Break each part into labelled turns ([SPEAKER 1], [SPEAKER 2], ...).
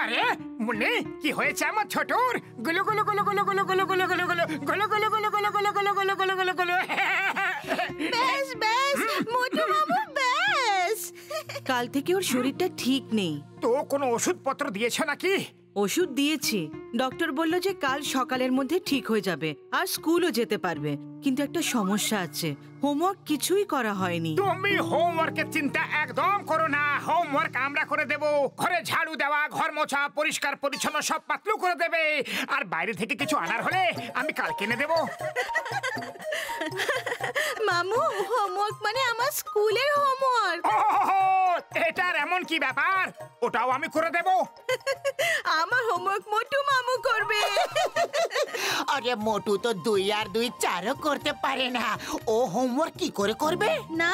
[SPEAKER 1] আরে মুন্নি, কি হয়েছে আমার ছোটুর? গুলো গুলো গুলো গুলো গুলো গুলো গুলো গুলো গুলো গুলো গুলো গুলো গুলো গুলো গুলো গুলো গুলো গুলো গুলো।
[SPEAKER 2] বেশ বেশ মোটু বাবু বেশ। কাল থেকে ওর শরীরটা ঠিক নেই।
[SPEAKER 1] তো কোনো ওষুধপত্র দিয়েছো নাকি?
[SPEAKER 2] ওষুধ দিয়েছি, ডক্টর বলল যে কাল সকালের মধ্যে ঠিক হয়ে যাবে আর স্কুলও যেতে পারবে। কিন্তু একটা সমস্যা আছে, হোমওয়ার্ক কিছুই করা হয়নি।
[SPEAKER 1] তুমি হোমওয়ার্কের চিন্তা একদম করো না, হোমওয়ার্ক আমরা করে দেব। ঘরে ঝাড়ু দেওয়া, ঘর মোছা, পরিষ্কার পরিচ্ছন্ন সব পাতলু করে দেবে। আর বাইরে থেকে কিছু আনার হলে আমি কাল কিনে দেব।
[SPEAKER 2] মামু, হোমওয়ার্ক মানে আমার স্কুলের হোমওয়ার্ক।
[SPEAKER 1] এটার এমন কি ব্যাপার? ওটাও আমি করে দেব।
[SPEAKER 2] আমার হোমওয়ার্ক মোটু মামু করবে।
[SPEAKER 3] আরে মোটু তো 2 আর 2 4ও করতে পারে না, ও হোমওয়ার্ক কি করে করবে?
[SPEAKER 2] না,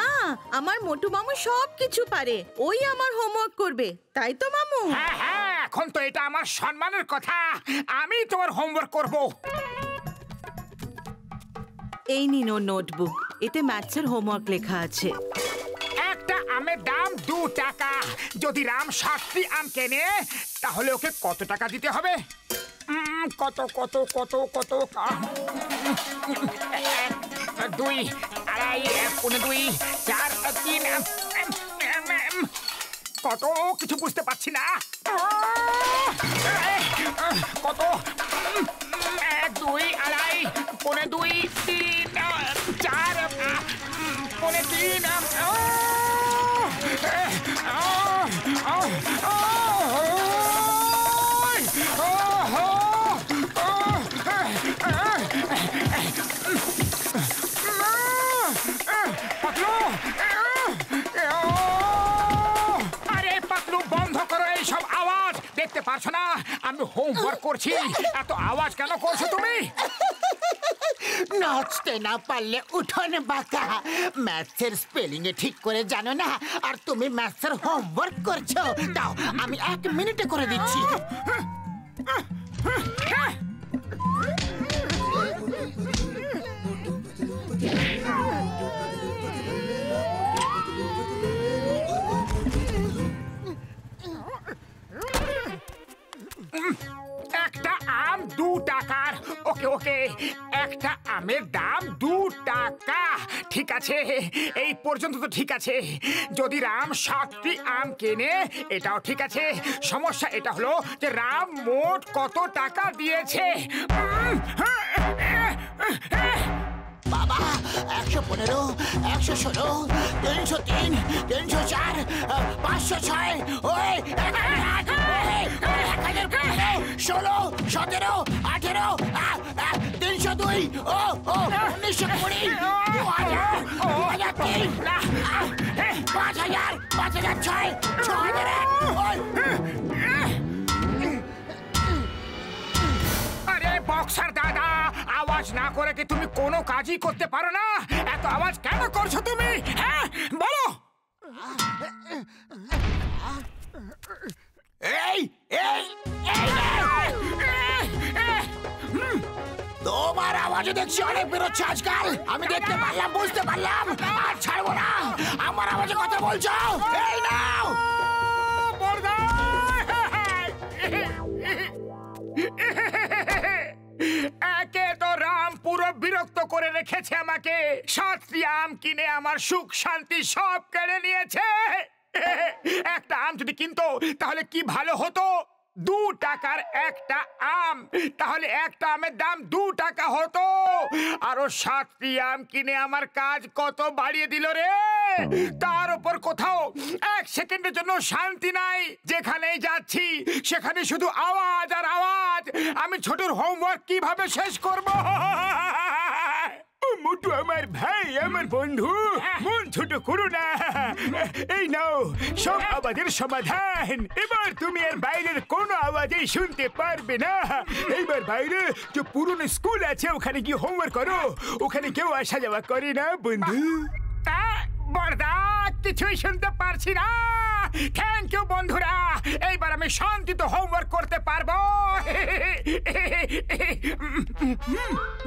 [SPEAKER 2] আমার মোটু মামু সব কিছু পারে, ওই আমার হোমওয়ার্ক করবে, তাই তো মামু?
[SPEAKER 1] হ্যাঁ হ্যাঁ, এখন তো এটা আমার সম্মানের কথা, আমি তোমার হোমওয়ার্ক করব।
[SPEAKER 2] এই নিন ওর নোটবুক, এতে ম্যাথসের হোমওয়ার্ক লেখা আছে।
[SPEAKER 1] একটা আমের দাম 2 টাকা। যদি রাম 60টি আম কেনে তাহলে ওকে কত টাকা দিতে হবে? কত কত কত কত 1 2 আড়াই 2 4 3 কত কিছু বুঝতে পারছি না। কত 1 2 আড়াই 2 3 4 3 আরে পাতলু, বন্ধ করো এইসব আওয়াজ। দেখতে পারছো না আমি হোমওয়ার্ক করছি? এত আওয়াজ কেন করছো তুমি?
[SPEAKER 3] নাচতে না পারলে উঠোন বাঁকা। ম্যাথসের স্পেলিং এ ঠিক করে জানো না, আর তুমি ম্যাথসের হোমওয়ার্ক করছো। দাও, আমি 1 মিনিটে করে দিচ্ছি।
[SPEAKER 1] একটা আম 2 টাকার। ওকে ওকে, একটা আমের দাম 2 টাকা। ঠিক আছে, এই পর্যন্ত তো ঠিক আছে। যদি রাম 60টি আম কেনে এটাও ঠিক আছে। সমস্যা এটা হলো যে রাম মোট কত টাকা দিয়েছে।
[SPEAKER 3] বাবা, 115, 116, 303, 304, 506, ওই 1015, 16, 17, 18, 302, 1920, 2000, 2003, 5000, 5006, 6001।
[SPEAKER 1] আরে বক্সার দাদা, আওয়াজ না করে কি তুমি কোনো কাজই করতে পারো না? এত আওয়াজ কেন করছো তুমি? হ্যাঁ বলো।
[SPEAKER 3] এই এই তোমার আওয়াজে দেখছি অনেক বেরোচ্ছে আজকাল। আমি দেখতে পারলাম, বুঝতে পারলাম, আর ছাড়বো না। আমার আওয়াজে কথা বলছো? এই নাও।
[SPEAKER 1] একে তো রাম পুরো বিরক্ত করে রেখেছে আমাকে। 7টি আম কিনে আমার সুখ শান্তি সব কেড়ে নিয়েছে। একটা আম যদি কিনতো তাহলে কি ভালো হতো। 2 টাকার একটা আম, তাহলে একটা আমের দাম 2 টাকা হতো। আরো 7টি আম কিনে আমার কাজ কত বাড়িয়ে দিল রে। তার উপর কোথাও 1 সেকেন্ডের জন্য শান্তি নাই। যেখানেই যাচ্ছি সেখানে শুধু আওয়াজ আর আওয়াজ। আমি ছোটর হোমওয়ার্ক কিভাবে শেষ করব? মোটু আমার ভাই, আমার বন্ধু, মন ছোট করো না। এই নাও সব আওয়াজের সমাধান। এবার তুমি আর বাইরের কোনো আওয়াজই শুনতে পারবে না। এইবার বাইরে যে পুরনো স্কুল আছে ওখানে গিয়ে হোমওয়ার্ক করো। ওখানে কেউ আসা যাওয়া করে না বন্ধু। বড়দা, কিছুই শুনতে পারছি না। থ্যাংক ইউ বন্ধুরা, এইবার আমি শান্তিতে হোমওয়ার্ক করতে পারবো।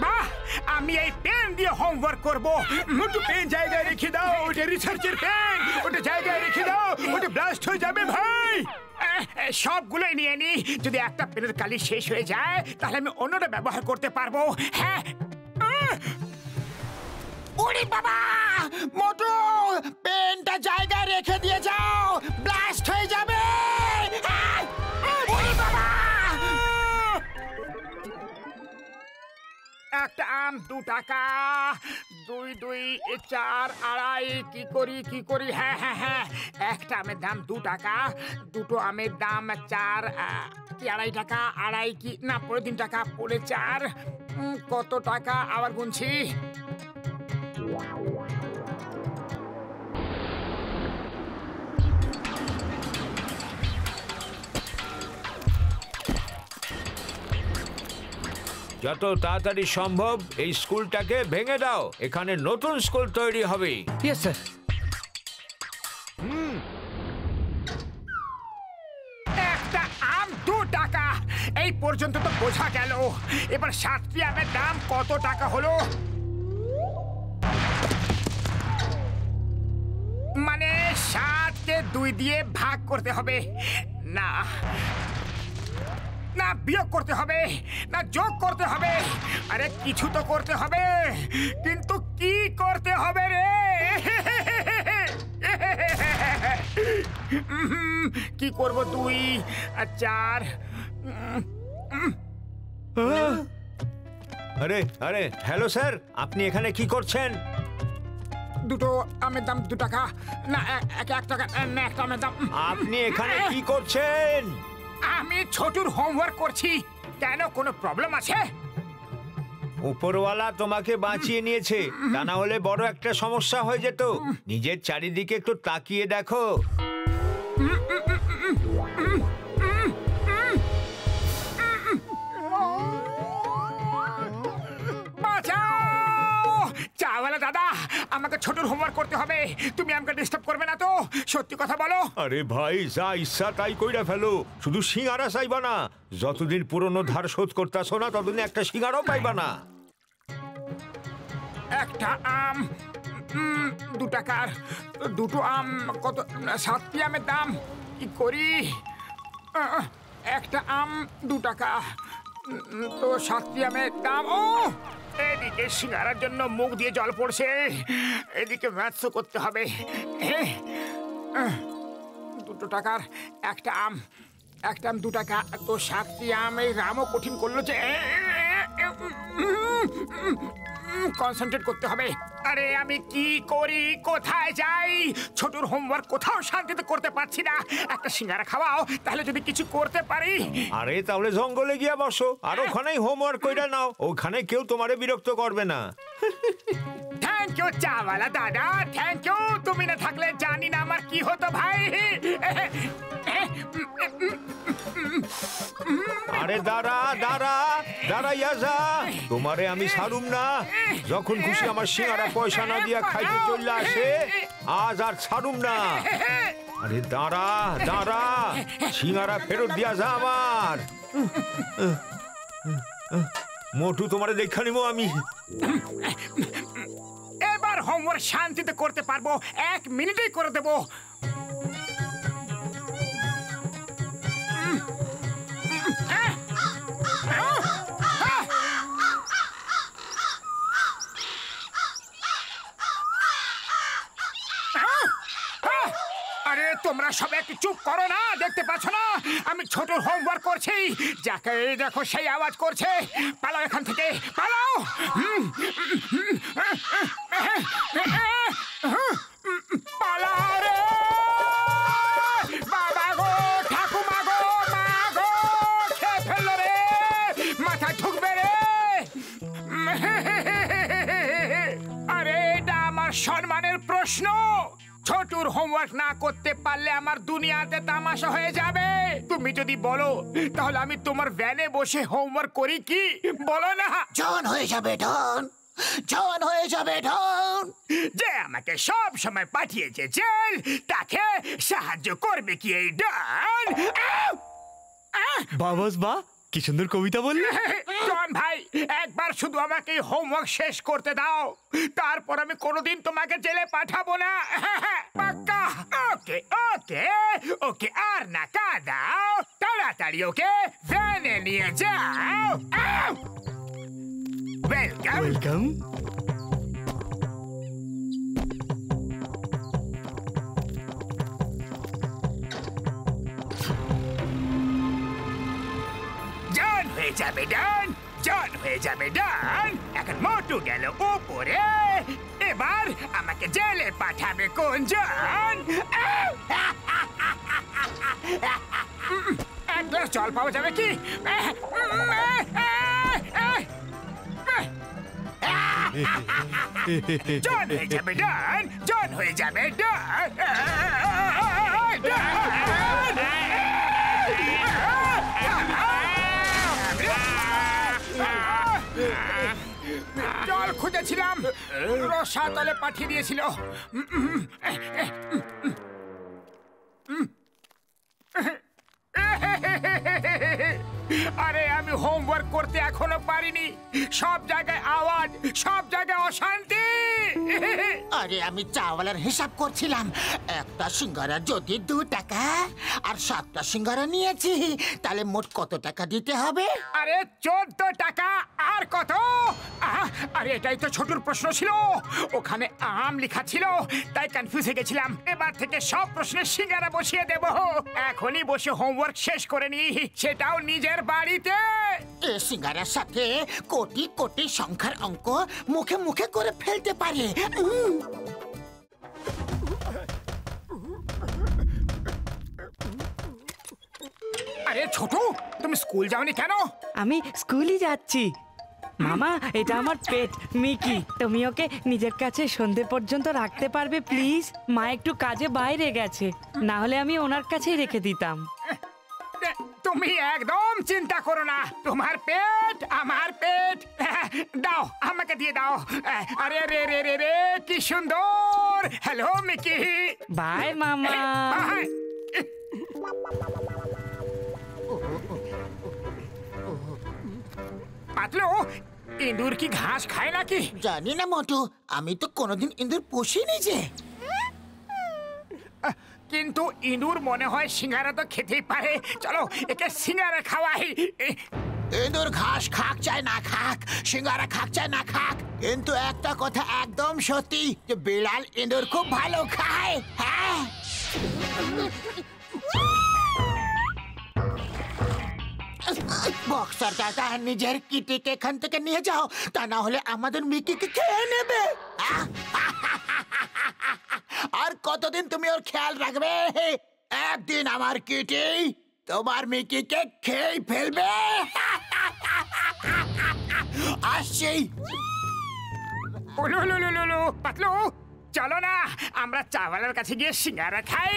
[SPEAKER 1] বাহ, আমি এই পেন দিয়ে হোমওয়ার্ক করব। মোটু পেন জায়গায় রেখে দাও, ওটা রিসার্চের পেন, ওটা জায়গায় রেখে দাও, ওটা ব্লাস্ট হয়ে যাবে ভাই। সবগুলোই নিয়ে নি। যদি একটা পেনের কালি শেষ হয়ে যায় তাহলে আমি অন্যটা ব্যবহার করতে পারবো। হ্যাঁ।
[SPEAKER 3] ওরে বাবা, মোটু পেনটা জায়গায় রেখে দিয়ে যাও, ব্লাস্ট হয়ে যাবে। ওরে বাবা,
[SPEAKER 1] একটা আম 2 টাকা, 2 2 4 আড়াই। কি করি? হ্যাঁ, একটা আমের দাম 2 টাকা, দুটো আমের দাম 4 কি আড়াই টাকা, আড়াই কি না 3 টাকা, 4 কত টাকা আবার গুনছি।
[SPEAKER 4] যত তাড়াতাড়ি সম্ভব এই স্কুলটাকে ভেঙে দাও, এখানে নতুন স্কুল তৈরি হবে।
[SPEAKER 5] Yes sir.
[SPEAKER 1] একটা আম 2 টাকা, এই পর্যন্ত তো বোঝা গেল। এবার 7টি আমের দাম কত টাকা হলো? মানে 7কে 2 দিয়ে ভাগ করতে হবে, না না বিয়োগ করতে হবে, না যোগ করতে হবে। আরে কিছু তো করতে হবে, কিন্তু কি করতে হবে রে? কি করব? 2 আর 4।
[SPEAKER 4] আরে আরে হ্যালো স্যার, আপনি এখানে কি করছেন?
[SPEAKER 1] দুটো আমের দাম 2 টাকা, না 1 টাকা, না একটা আমের দাম।
[SPEAKER 4] আপনি এখানে কি করছেন?
[SPEAKER 1] আমি ছোটুর হোমওয়ার্ক করছি। কেন, কোনো প্রবলেম আছে?
[SPEAKER 4] উপরওয়ালা তোমাকে বাঁচিয়ে নিয়েছে, তা না হলে বড় একটা সমস্যা হয়ে যেত। নিজের চারিদিকে একটু তাকিয়ে দেখো।
[SPEAKER 1] চাওয়ালা দাদা, আমাকে ছোটুর হোমওয়ার্ক করতে হবে। তুমি আমাকে ডিস্টার্ব করবে না তো? সত্যি কথা বলো।
[SPEAKER 4] আরে ভাই, যা ইচ্ছা তাই কইরা ফেলো, শুধু সিঙ্গারা চাইবা না। যতদিন পুরনো ধার শোধ করতেছো না ততদিন একটা সিঙ্গারাও পাইবা না।
[SPEAKER 1] একটা আম 2 টাকার, দুটো আম কত? 7টি আমের দাম। কি করি? একটা আম 2 টাকা, তো 7টি আমের দাম। ও এদিকে সিঙ্গারার জন্য মুখ দিয়ে জল পড়ছে, এদিকে ম্যাথসও করতে হবে। 2 টাকার একটা আম, 2 টাকা, তো 7টি আম। এই রামও কঠিন করলো যে। কনসেন্ট্রেট করতে হবে। আরে আমি কি করি, কোথায় যাই? ছোটুর হোমওয়ার্ক কোথাও শান্তিতে করতে পারছি না। একটা সিঙ্গারা খাওয়াও, তাহলে যদি কিছু করতে পারি।
[SPEAKER 4] আরে তাহলে জঙ্গলে গিয়া বসো, আর ওখানেই হোমওয়ার্ক কইরা নাও, ওখানে কেউ তোমারে বিরক্ত করবে না।
[SPEAKER 1] থ্যাংক ইউ চাওয়ালা দাদা, থ্যাংক ইউ। তুমি না থাকলে জানি না আমার কি হতো ভাই।
[SPEAKER 4] আরে দাঁড়াইয়া যা, তোমারে আমি ছাড়ুম না। যখন খুশি আমার সিঙ্গারা পয়সা না দিয়া খাইতে চলে আসে, আজ আর ছাড়ুম না। আরে দাঁড়া, সিঙ্গারা ফেরত দিয়া যা আমার। মোটু, তোমারে দেখা নিব আমি।
[SPEAKER 1] এবার হোমওয়ার্ক শান্তিতে করতে পারবো, 1 মিনিটেই করে দেবো। আরে তোমরা সবাই একটু চুপ করো না, দেখতে পাচ্ছ না আমি ছোটুর হোমওয়ার্ক করছি? যাকে দেখো সেই আওয়াজ করছে। পালাও এখান থেকে, পালাও। পালাও রে বাবা গো, ঠাকুমা গো, মা গো, খেয়ে ফেললো রে, মাথায় ঢুকবে রে। আরে এটা আমার সম্মানের প্রশ্ন। ছোটুর হোমওয়ার্ক না করতে পারলে আমার দুনিয়াতে তামাশা হয়ে যাবে। তুমি যদি বলো তাহলে আমি তোমার ভ্যানে বসে হোমওয়ার্ক করি, কি বলো না?
[SPEAKER 3] জন হয়ে যাবে ডন, জন হয়ে যাবে ডন।
[SPEAKER 1] যে আমাকে সব সময় পাঠিয়েছে জেল, তাকে সাহায্য করবে কি এই ডন?
[SPEAKER 5] বাবাস বা, কি সুন্দর কবিতা বললে।
[SPEAKER 1] জন ভাই, একবার শুধু আমাকে হোমওয়ার্ক শেষ করতে দাও, তারপর আমি কোনোদিন তোমাকে জেলে পাঠাবো না। পাক্কা? ওকে ওকে ওকে, আর না কাঁদাও, তাড়াতাড়ি ওকে ভ্যানে নিয়ে যাও। ওয়েলকাম।
[SPEAKER 5] ওয়েলকাম।
[SPEAKER 1] জন হয়ে যাবে ডান, জন হয়ে যাবে ডান। এখন মোটু গেল উপরে, এবার আমাকে জেলে পাঠাবে কোন জন? এক গ্লাস জল পাওয়া যাবে কি? জন হয়ে যাবে ডান, জন হয়ে যাবে ডান। জল খুঁজেছিলাম, রসাতলে পাঠিয়ে দিয়েছিল। আরে আমি হোমওয়ার্ক করতে এখনো পারিনি, সব জায়গায় আওয়াজ, সব জায়গায় অশান্তি।
[SPEAKER 3] আরে আমি চাওয়ালের হিসাব করছিলাম, একটা সিঙ্গারা যদি 2 টাকা আর 7টা সিঙ্গারা নিয়েছি, তাহলে মোট কত টাকা দিতে হবে?
[SPEAKER 1] আরে 14 টাকা। আর কত? আরে এটাই তো ছোটুর প্রশ্ন ছিল, ওখানে আম লেখা ছিল, তাই কনফিউজ হয়ে গেছিলাম। এবার থেকে সব প্রশ্নের সিঙ্গারা বসিয়ে দেব। এখনই বসে হোমওয়ার্ক শেষ করে নি, সেটাও নিজের বাড়িতে।
[SPEAKER 3] এই সিঙ্গারার সাথে কোটি কোটি সংখ্যার অঙ্ক মুখে মুখে করে ফেলতে পারে।
[SPEAKER 1] আরে ছোটু, তুমি স্কুল যাওনি কেন?
[SPEAKER 6] আমি স্কুলই যাচ্ছি। মামা, এটা আমার পেট মিকি, তুমি ওকে নিজের কাছে সন্ধে পর্যন্ত রাখতে পারবে প্লিজ? মা একটু কাজে বাইরে গেছে, না হলে আমি ওনার কাছেই রেখে দিতাম।
[SPEAKER 1] তুমি একদম চিন্তা করো না, তোমার পেট আমার পেট। দাও, আমাকে দিয়ে দাও। আরে রে রে রে রে, কি সুন্দর। Hello Mickey.
[SPEAKER 6] বাই মামা।
[SPEAKER 1] পাতলু, ইঁদুর কি ঘাস খায় নাকি?
[SPEAKER 3] জানি না মোটু, আমি তো কোনোদিন ইঁদুর পুষিনি যে।
[SPEAKER 1] কিন্তু ইঁদুর মনে হয় সিঙ্গারা তো খেতেই পারে। চলো একে সিঙ্গারা খাওয়াই।
[SPEAKER 3] ইঁদুর ঘাস খাক চায় না খাক, সিঙ্গারা খাক চায় না খাক, কিন্তু একটা কথা একদম সত্যি, যে বিড়াল ইঁদুর খুব ভালো খায়। হ্যাঁ, বক্সার দাদা, নিজের কিটিকে এখান থেকে নিয়ে যাও, তা না হলে আমাদের মিকিকে খেয়ে নেবে। আর কতদিন তুমি ওর খেয়াল রাখবে? একদিন আমার কিটি তোমার মিকিকে খেয়ে ফেলবে। আসছি।
[SPEAKER 1] পাতলু, চলো না আমরা চাওয়ালের কাছে গিয়ে সিঙ্গারা খাই।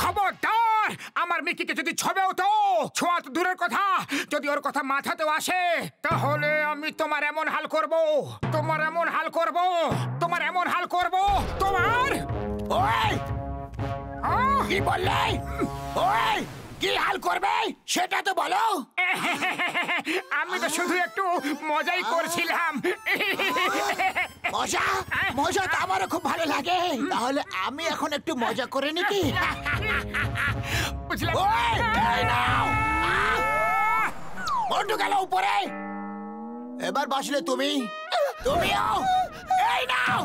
[SPEAKER 1] খবরদার, আমার মিকিকে যদি ছবেও তো, ছোঁয়া তো দূরের কথা, যদি ওর কথা মাথাতেও আসে, তাহলে আমি তোমার এমন হাল করব, তোমার এমন হাল করব, তোমার এমন হাল করব, তোমার।
[SPEAKER 3] ওই কি বললে? ওই কি হাল করবে সেটা তো বলো।
[SPEAKER 1] আমি তো শুধু একটু মজাই করছিলাম।
[SPEAKER 3] মজা? মজা তো আমারও খুব ভালো লাগে, তাহলে আমি এখন একটু মজা করে নিকি?
[SPEAKER 1] বুঝলে?
[SPEAKER 3] ওই, এই নাও। মোটু গেল উপরে, এবার বসলে তুমি, তুমিও। এই নাও।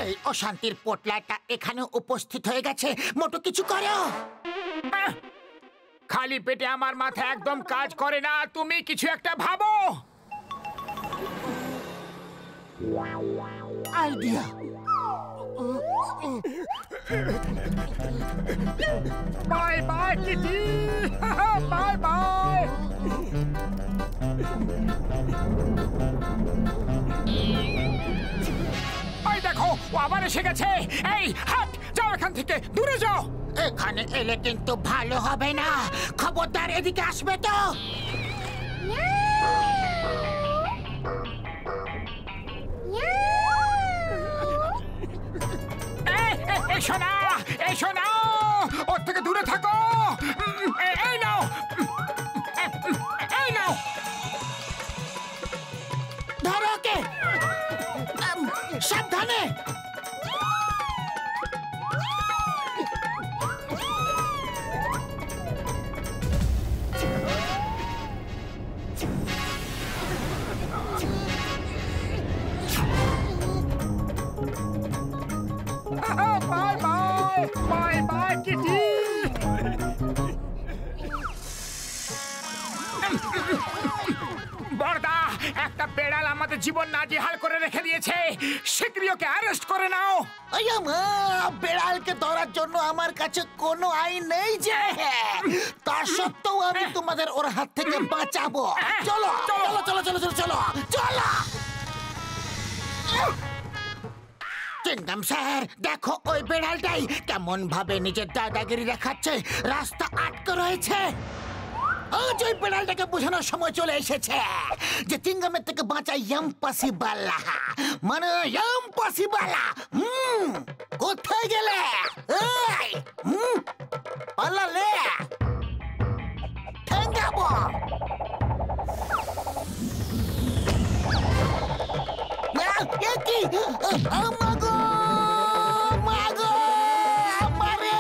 [SPEAKER 3] এই অশান্তির পোটলাটা এখানে উপস্থিত হয়ে গেছে, মোটু কিছু করো।
[SPEAKER 1] খালি পেটে আমার মাথা একদম কাজ করে না, তুমি কিছু একটা ভাবো।
[SPEAKER 3] Idea.
[SPEAKER 1] By bye Kitty, bye bye. ওই দেখো, ও আবার এসে গেছে। এই হাট, যাও এখান থেকে, দূরে যাও।
[SPEAKER 3] এখানে এলে কিন্তু ভালো হবে না, খবরদার এদিকে আসবে তো।
[SPEAKER 1] এসো না, এসো না, ওর থেকে দূরে থাকো। এই নাও, এই নাও।
[SPEAKER 3] ধরো ওকে, সাবধানে।
[SPEAKER 1] Bye bye, bye bye Kitty. বড়দা, একটা বেড়াল আমাদের জীবন নাজেহাল করে রেখে দিয়েছে। শীঘ্রই ওকে অ্যারেস্ট করে নাও।
[SPEAKER 3] বেড়ালকে ধরার জন্য আমার কাছে কোনো আইন নেই যে, তা সত্ত্বেও আমি তোমাদের ওর হাত থেকে বাঁচাবো। চলো চলো চলো চলো চলো চলো চলো। চিংগাম স্যার, দেখো ওই বেড়ালটাই কেমন ভাবে নিজের দাদাগিরি দেখাচ্ছে, রাস্তা আটকে রয়েছে। আজ ওই বেড়ালটাকে বোঝানোর সময় চলে এসেছে যে চিংগামের থেকে বাঁচা ইম্পসিবল, মানে ইম্পসিবল। কোথায় গেলে? পালালে ঠেঙ্গাবো। কি আমাগো মাগো আমারে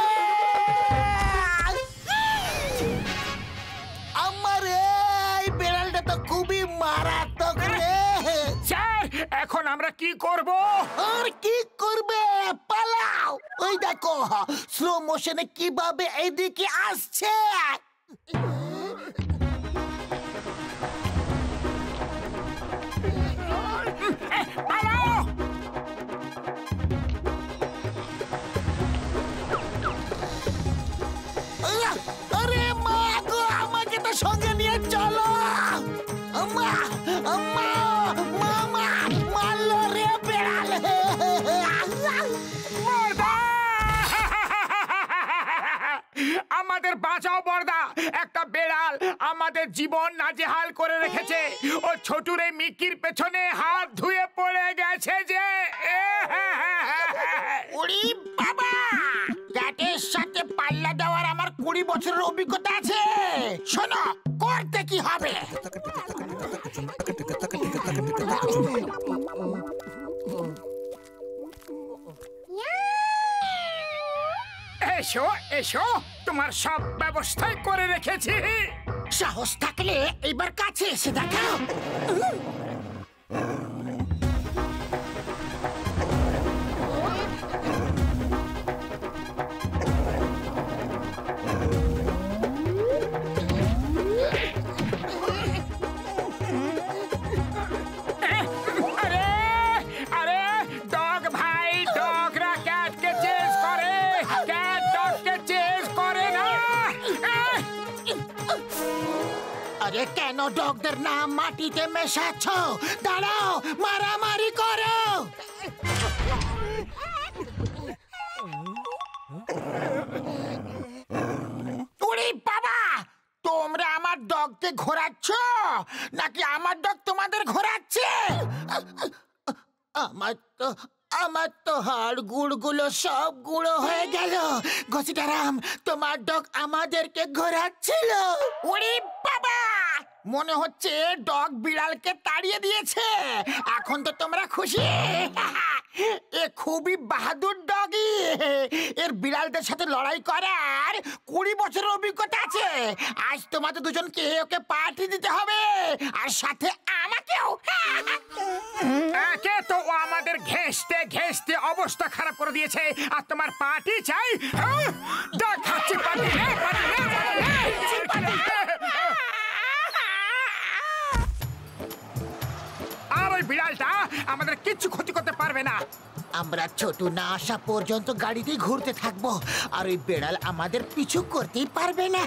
[SPEAKER 3] আমারে, এই বেড়ালটা তো খুবই মারাত্মক রে।
[SPEAKER 1] স্যার, এখন আমরা কি করব?
[SPEAKER 3] আর কি করবে? পালাও। ওই দেখো স্লো মোশনে কিভাবে এইদিকে আসছে।
[SPEAKER 1] পালাও।
[SPEAKER 3] আরে মা গো, আমাকে তো সঙ্গে নিয়ে চলো। আম্মা আম্মা মামা মারলো রে বেড়াল।
[SPEAKER 1] বড়দা! আমাদের বাঁচাও বড়দা, একটা বেড়াল আমাদের জীবন নাজেহাল করে রেখেছে। ও ছোটুর এই মিকির পেছনে হাত ধুয়ে পড়ে গেছে যে।
[SPEAKER 3] ওরে বাবা, ক্যাটের সাথে পাল্লা দেওয়ার আমার 20 বছরের অভিজ্ঞতা আছে। শোনো, করতে কি হবে?
[SPEAKER 1] এসো এসো, তোমার সব ব্যবস্থাই করে রেখেছি।
[SPEAKER 3] সাহস থাকলে এবার কাছে এসে দেখাও।
[SPEAKER 1] আরে আরে, ডগ ভাই, ডগরা ক্যাটকে চেজ করে, ক্যাট ডগকে চেজ করে না।
[SPEAKER 3] আরে কেন ডগদের নাম মাটিতে মেশাচ্ছ? দাঁড়াও, মারামারি করো। ওরে বাবা, তোমরা আমার ডগকে ঘোরাচ্ছ নাকি আমার ডগ তোমাদের ঘোরাচ্ছে? আমার তো হাড় গুড়গুলো সব গুঁড়ো হয়ে গেল। ঘসিটারাম, তোমার ডগ আমাদেরকে ঘোরাচ্ছিল। ওরে বাবা, মনে হচ্ছে ডগ বিড়ালকে তাড়িয়ে দিয়েছে। এখন তো তোমরা খুশি? এ খুবই বাহাদুর ডগি। এর বিড়ালদের সাথে লড়াই করার 20 বছরের অভিজ্ঞতা আছে। আজ তোমাদের দুজনকে ওকে পার্টি দিতে হবে, আর সাথে আমাকেও।
[SPEAKER 1] একে তো ও আমাদের ঘেঁষতে ঘেঁষতে অবস্থা খারাপ করে দিয়েছে, আর তোমার পার্টি চাই? দেখাচ্ছি পার্টি। আর ওই বিড়ালটা আমাদের কিচ্ছু ক্ষতি করতে পারবে না।
[SPEAKER 3] আমরা ছোট না আসা পর্যন্ত গাড়িতেই ঘুরতে থাকবো, আর ওই বেড়াল আমাদের পিছু করতেই পারবে না।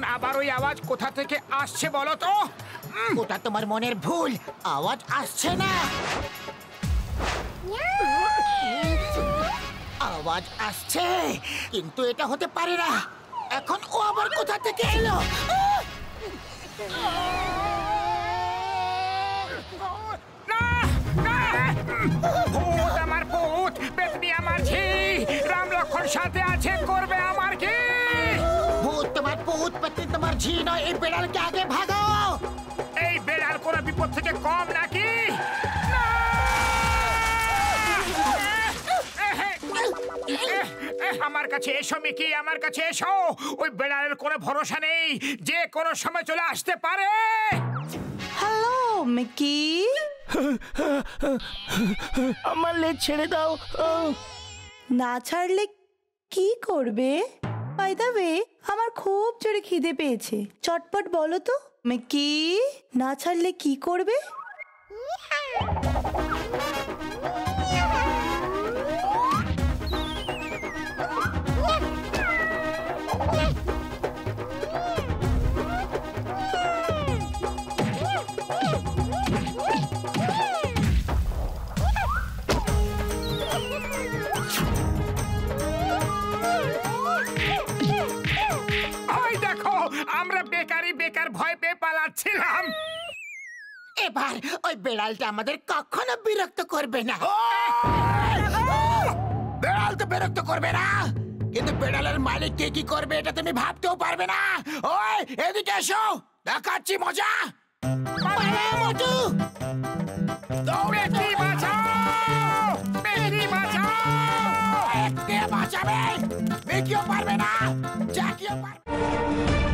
[SPEAKER 1] এখন আবার ওই আওয়াজ কোথা থেকে আসছে বলো তো?
[SPEAKER 3] ওটা তোমার মনের ভুল, আওয়াজ আসছে না। আওয়াজ আসছে, কিন্তু এটা হতে পারে না। এখন ও আবার কোথা থেকে এলো?
[SPEAKER 1] না, না! ভূত আমার ভূত, পেতনি আমার ঝি, রাম লক্ষণ সাথে আছে, করবে আমার কি?
[SPEAKER 3] ভূত তোমার ভূত, পেতনি তোমার ঝি নয়। এই বেড়ালকে আগে ভাগাও।
[SPEAKER 1] এই বেড়াল কোনো বিপদ থেকে কম নাকি? না! আমার কাছে এসো মিকি, আমার কাছে এসো। ওই বেড়ালের কোনো ভরসা নেই, যে কোনো সময় চলে আসতে পারে।
[SPEAKER 5] হ্যালো মিকি,
[SPEAKER 7] আমার লেজ ছেড়ে দাও।
[SPEAKER 5] না ছাড়লে কি করবে? বাই দ্য ওয়ে, আমার খুব জোরে খিদে পেয়েছে। চটপট বলো তো মিকি, না ছাড়লে কি করবে?
[SPEAKER 1] ওই দেখো, আমরা বেকার ভয় পেয়ে পালাচ্ছিলাম।
[SPEAKER 3] এবার ওই বেড়ালটা আমাদের কখনো বিরক্ত করবে না। বেড়াল তো বিরক্ত করবে না, কিন্তু বেড়ালের মালিক কে কি করবে এটা তুমি ভাবতেও পারবে না। ওই এদিকে এসো, দেখাচ্ছি মজা। পালাও, মোটু।
[SPEAKER 1] পেতনি বাঁচাও! পেতনি বাঁচাও!
[SPEAKER 3] কে বাঁচাবে? মিকিও পারবে না, জ্যাকিও পারবে না।